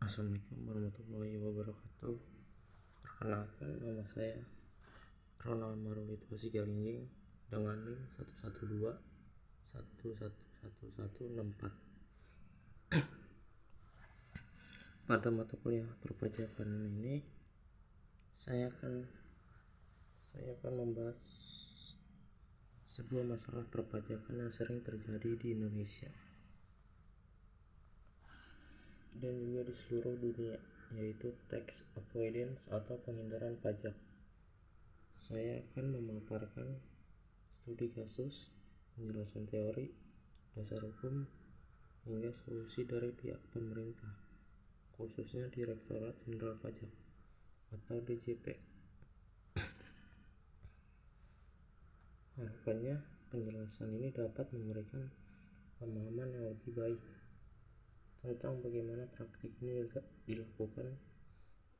Assalamualaikum warahmatullahi wabarakatuh. Perkenalkan, nama saya Ronald Marulid Wasigalingging dengan NIM 112111164. Pada mata kuliah perpajakan ini saya akan membahas sebuah masalah perpajakan yang sering terjadi di Indonesia dan juga di seluruh dunia, yaitu tax avoidance atau penghindaran pajak. Saya akan memaparkan studi kasus, penjelasan teori, dasar hukum, hingga solusi dari pihak pemerintah, khususnya Direktorat Jenderal Pajak atau DJP. Harapannya penjelasan ini dapat memberikan pemahaman yang lebih baik tentang bagaimana praktik ini dilakukan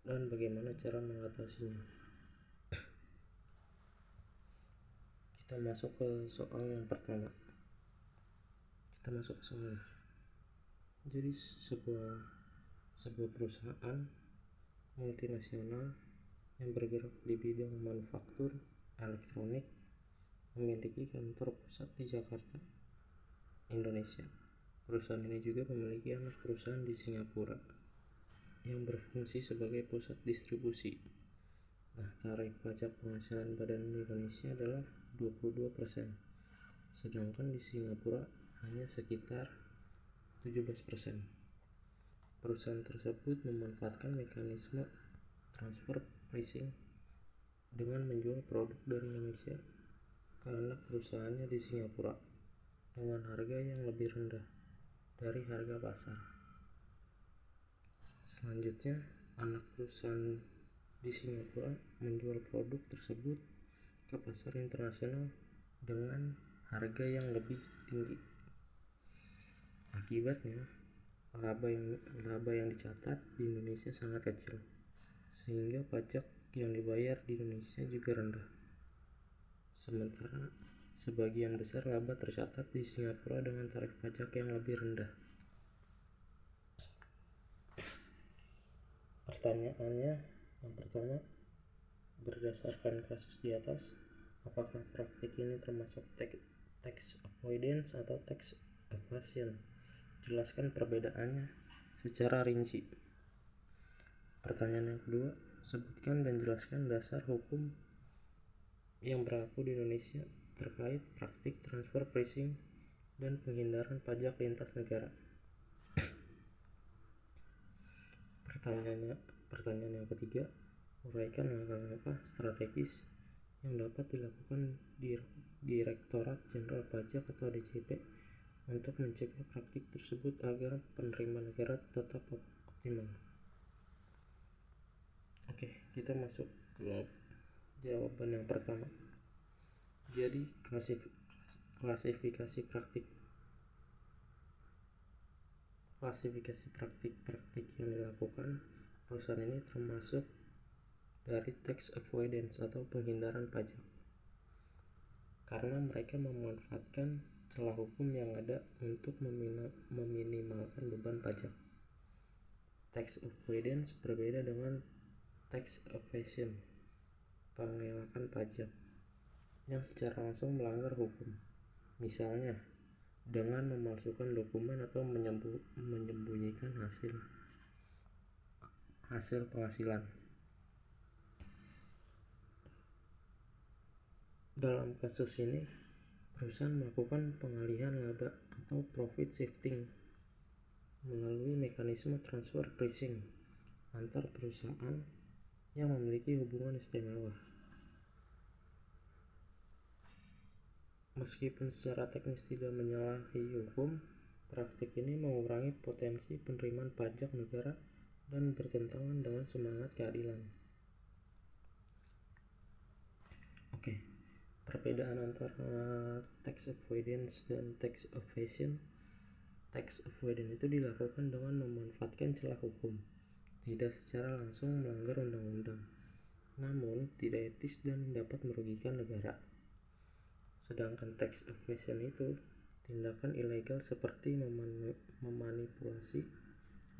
dan bagaimana cara mengatasinya. Kita masuk ke soal yang pertama. Jadi sebuah perusahaan multinasional yang bergerak di bidang manufaktur elektronik memiliki kantor pusat di Jakarta, Indonesia. Perusahaan ini juga memiliki anak perusahaan di Singapura yang berfungsi sebagai pusat distribusi. Nah, tarif pajak penghasilan badan Indonesia adalah 22%, sedangkan di Singapura hanya sekitar 17%. Perusahaan tersebut memanfaatkan mekanisme transfer pricing dengan menjual produk dari Indonesia ke anak perusahaannya di Singapura dengan harga yang lebih rendah dari harga pasar. Selanjutnya, anak perusahaan di Singapura menjual produk tersebut ke pasar internasional dengan harga yang lebih tinggi. Akibatnya, laba yang dicatat di Indonesia sangat kecil, sehingga pajak yang dibayar di Indonesia juga rendah. Sementara sebagian besar laba tercatat di Singapura dengan tarif pajak yang lebih rendah. Pertanyaannya yang pertama, berdasarkan kasus di atas, apakah praktik ini termasuk tax avoidance atau tax evasion? Jelaskan perbedaannya secara rinci. Pertanyaan yang kedua, sebutkan dan jelaskan dasar hukum yang berlaku di Indonesia terkait praktik transfer pricing dan penghindaran pajak lintas negara. Pertanyaan yang ketiga, uraikan langkah-langkah strategis yang dapat dilakukan di Direktorat Jenderal Pajak atau DJP untuk mencegah praktik tersebut agar penerimaan negara tetap optimal. Oke, kita masuk ke jawaban yang pertama. Jadi klasifikasi praktik yang dilakukan perusahaan ini termasuk dari tax avoidance atau penghindaran pajak, karena mereka memanfaatkan celah hukum yang ada untuk meminimalkan beban pajak. Tax avoidance berbeda dengan tax evasion, pengelakkan pajak yang secara langsung melanggar hukum, misalnya dengan memalsukan dokumen atau menyembunyikan hasil penghasilan. Dalam kasus ini, perusahaan melakukan pengalihan laba atau profit shifting melalui mekanisme transfer pricing antar perusahaan yang memiliki hubungan istimewa. Meskipun secara teknis tidak menyalahi hukum, praktik ini mengurangi potensi penerimaan pajak negara dan bertentangan dengan semangat keadilan. Oke, perbedaan antara tax avoidance dan tax evasion. Tax avoidance itu dilakukan dengan memanfaatkan celah hukum, tidak secara langsung melanggar undang-undang, namun tidak etis dan dapat merugikan negara. Sedangkan tax evasion itu tindakan ilegal seperti memanipulasi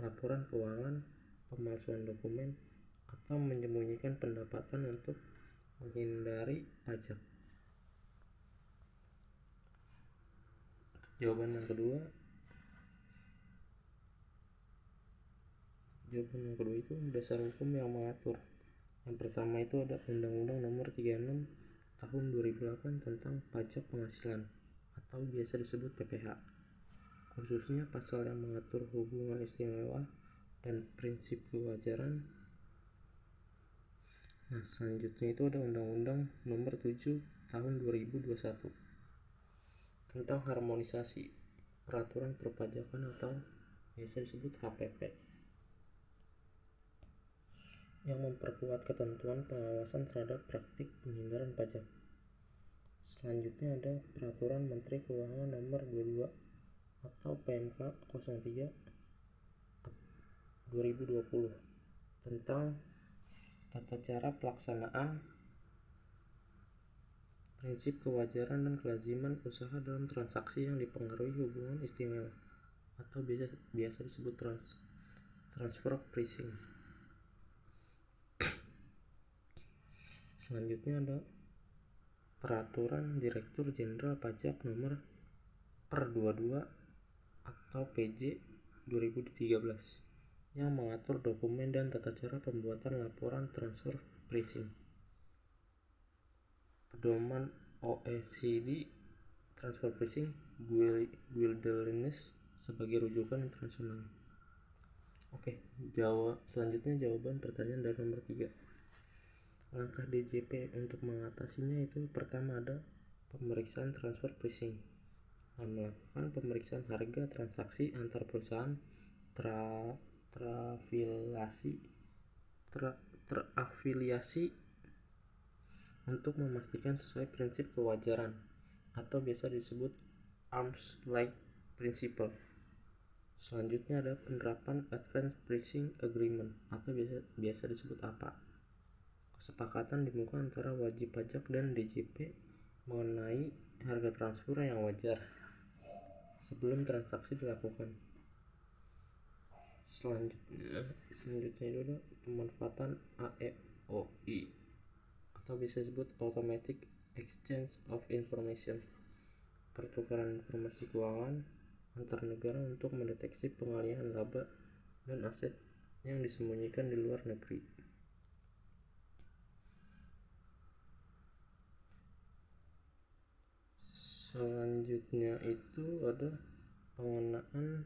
laporan keuangan pemalsuan dokumen, atau menyembunyikan pendapatan untuk menghindari pajak. Jawaban yang kedua itu dasar hukum yang mengatur. Yang pertama itu ada Undang-Undang Nomor 36 Tahun 2008 tentang Pajak Penghasilan atau biasa disebut PPH, khususnya pasal yang mengatur hubungan istimewa dan prinsip kewajaran. Nah, selanjutnya itu ada Undang-Undang Nomor 7 Tahun 2021 tentang harmonisasi peraturan perpajakan atau biasa disebut HPP, yang memperkuat ketentuan pengawasan terhadap praktik penghindaran pajak. Selanjutnya ada Peraturan Menteri Keuangan Nomor 22 atau PMK 03 2020 tentang tata cara pelaksanaan prinsip kewajaran dan kelaziman usaha dalam transaksi yang dipengaruhi hubungan istimewa atau biasa disebut transfer pricing. Selanjutnya ada Peraturan Direktur Jenderal Pajak Nomor per 22 atau PJ 2013 yang mengatur dokumen dan tata cara pembuatan laporan transfer pricing. Pedoman OECD transfer pricing guidelines sebagai rujukan internasional. Oke, selanjutnya jawaban pertanyaan dari nomor 3. Langkah DJP untuk mengatasinya itu pertama ada pemeriksaan transfer pricing. Melakukan pemeriksaan harga transaksi antar perusahaan terafiliasi untuk memastikan sesuai prinsip kewajaran atau biasa disebut arm's length principle. Selanjutnya ada penerapan Advance Pricing Agreement atau biasa disebut APA. Kesepakatan di muka antara wajib pajak dan DJP mengenai harga transfer yang wajar sebelum transaksi dilakukan. Selanjutnya itu ada pemanfaatan AEOI atau bisa disebut Automatic Exchange of Information, pertukaran informasi keuangan antar negara untuk mendeteksi pengalihan laba dan aset yang disembunyikan di luar negeri. Selanjutnya itu ada pengenaan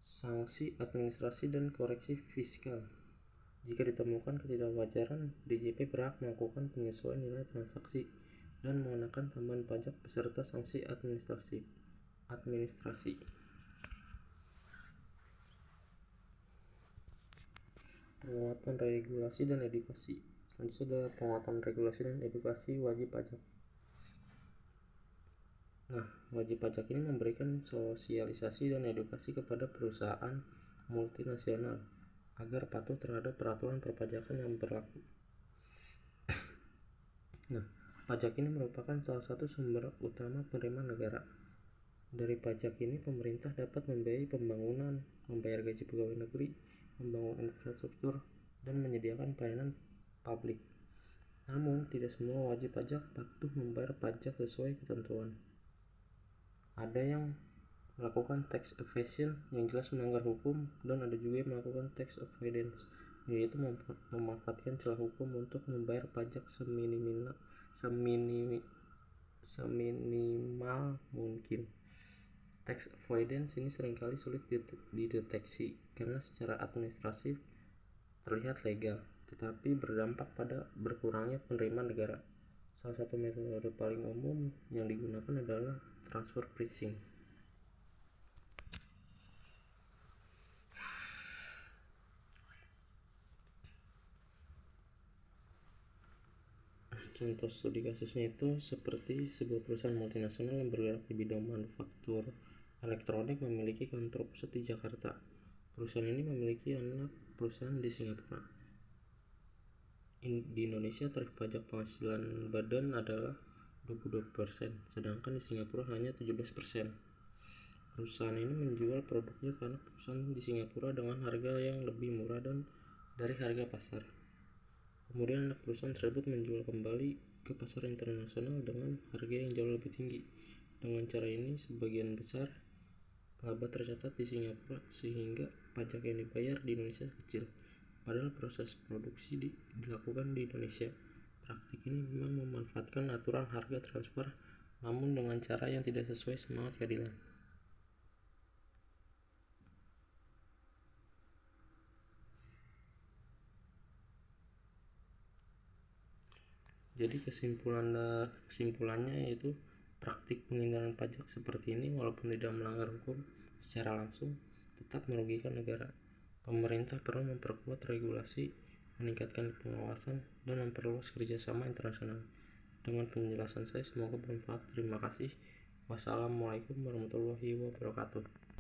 sanksi administrasi dan koreksi fiskal. Jika ditemukan ketidakwajaran, DJP berhak melakukan penyesuaian nilai transaksi dan mengenakan tambahan pajak beserta sanksi administrasi. Penguatan regulasi dan edukasi. Selanjutnya ada penguatan regulasi dan edukasi wajib pajak. Nah, wajib pajak ini memberikan sosialisasi dan edukasi kepada perusahaan multinasional agar patuh terhadap peraturan perpajakan yang berlaku. Nah, pajak ini merupakan salah satu sumber utama penerimaan negara. Dari pajak ini pemerintah dapat membiayai pembangunan, membayar gaji pegawai negeri, membangun infrastruktur, dan menyediakan pelayanan publik. Namun, tidak semua wajib pajak patuh membayar pajak sesuai ketentuan. Ada yang melakukan tax evasion yang jelas melanggar hukum, dan ada juga yang melakukan tax avoidance, yaitu memanfaatkan celah hukum untuk membayar pajak seminimal mungkin. Tax avoidance ini seringkali sulit dideteksi karena secara administratif terlihat legal, tetapi berdampak pada berkurangnya penerimaan negara. Salah satu metode paling umum yang digunakan adalah transfer pricing. Contoh studi kasusnya itu seperti sebuah perusahaan multinasional yang bergerak di bidang manufaktur elektronik memiliki kantor pusat di Jakarta. Perusahaan ini memiliki anak perusahaan di Singapura. Di Indonesia tarif pajak penghasilan badan adalah 22%, sedangkan di Singapura hanya 17%. Perusahaan ini menjual produknya karena perusahaan di Singapura dengan harga yang lebih murah dari harga pasar. Kemudian anak perusahaan tersebut menjual kembali ke pasar internasional dengan harga yang jauh lebih tinggi. Dengan cara ini, sebagian besar laba tercatat di Singapura sehingga pajak yang dibayar di Indonesia kecil. Padahal proses produksi dilakukan di Indonesia. Praktik ini memang memanfaatkan aturan harga transfer, namun dengan cara yang tidak sesuai semangat keadilan. Jadi kesimpulannya yaitu praktik penghindaran pajak seperti ini walaupun tidak melanggar hukum secara langsung tetap merugikan negara. Pemerintah perlu memperkuat regulasi, meningkatkan pengawasan, dan memperluas kerjasama internasional. Dengan penjelasan saya semoga bermanfaat. Terima kasih. Wassalamualaikum warahmatullahi wabarakatuh.